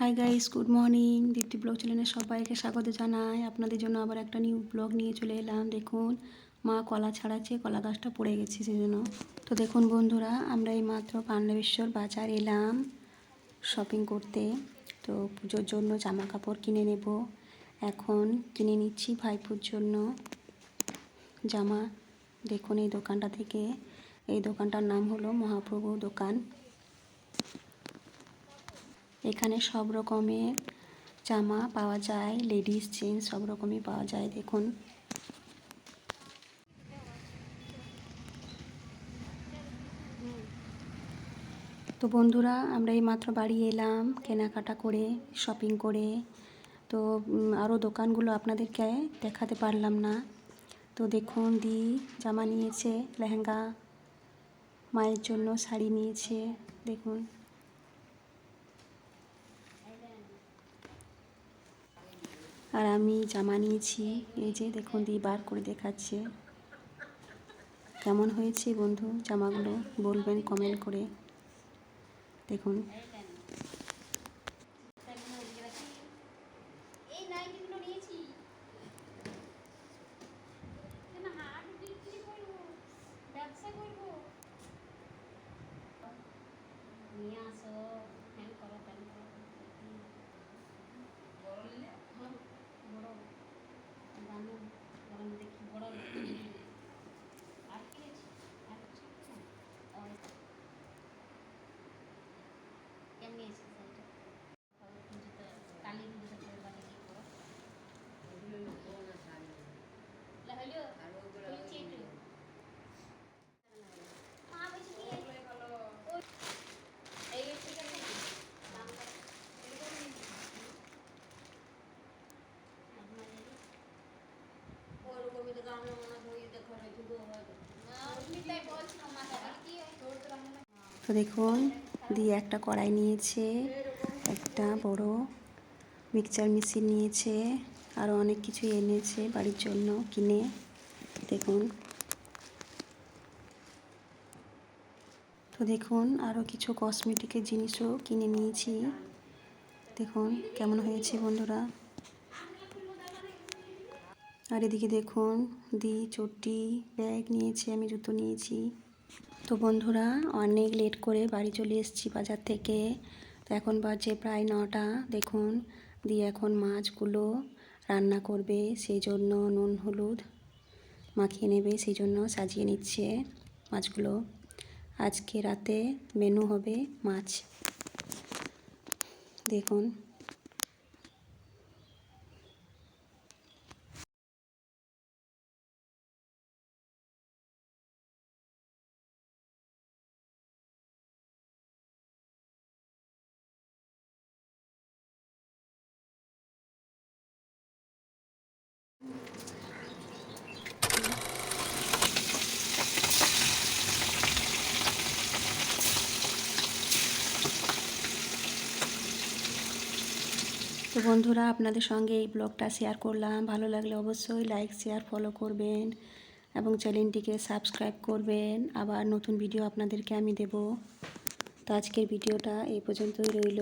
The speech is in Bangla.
High guys, good morning. Dipti blog চ্যানেলে সবাইকে স্বাগত জানাই। আপনাদের জন্য আবার একটা নিউ ব্লগ নিয়ে চলে এলাম। দেখুন, মা কলা ছাড়াচ্ছে, কলা গাছটা পড়ে গেছে সেজন্য। তো দেখুন বন্ধুরা, আমরা এই মাত্র পাণ্ডবেশ্বর বাজার এলাম শপিং করতে। তো পুজোর জন্য জামা কাপড় কিনে নেব। এখন কিনে নিচ্ছি ভাইপুর জন্য জামা। দেখুন এই দোকানটা থেকে, এই দোকানটার নাম হলো মহাপ্রভু দোকান। এখানে সব রকমের জামা পাওয়া যায়, লেডিস জেন্টস সব রকমই পাওয়া যায়। দেখুন, তো বন্ধুরা, আমরা এই মাত্র বাড়ি এলাম কেনাকাটা করে, শপিং করে। তো আরও দোকানগুলো আপনাদেরকে দেখাতে পারলাম না। তো দেখুন, দি জামা নিয়েছে, লেহেঙ্গা, মায়ের জন্য শাড়ি নিয়েছে। দেখুন, আর আমি জামা নিয়েছি। এই যে দেখুন, দি বার করে দেখাচ্ছে। কেমন হয়েছে বন্ধু জামাগুলো বলবেন কমেন্ট করে। দেখুন, তো দেখুন, দিয়ে একটা কড়াই নিয়েছে, একটা বড় মিক্সচার মেশিন নিয়েছে, আরও অনেক কিছু এনেছে বাড়ির জন্য কিনে। দেখুন, তো দেখুন, আরও কিছু কসমেটিকের জিনিসও কিনে নিয়েছি। দেখুন কেমন হয়েছে বন্ধুরা। আর এদিকে দেখুন, দি চটি ব্যাগ নিয়েছে, আমি জুতো নিয়েছি। তো বন্ধুরা, অনেক লেট করে বাড়ি চলে এসেছি বাজার থেকে। তো এখন বাজে প্রায় 9টা। দেখুন, দিয়ে এখন মাছগুলো রান্না করবে, সেই জন্য নুন হলুদ মাখিয়ে নেবে, সেই জন্য সাজিয়ে নিচ্ছে মাছগুলো। আজকে রাতে মেনু হবে মাছ। দেখুন, তো বন্ধুরা, আপনাদের সঙ্গে এই ব্লগটা শেয়ার করলাম। ভালো লাগলে অবশ্যই লাইক, শেয়ার, ফলো করবেন এবং চ্যানেলটিকে সাবস্ক্রাইব করবেন। আবার নতুন ভিডিও আপনাদেরকে আমি দেব। তো আজকের ভিডিওটা এই পর্যন্তই রইল।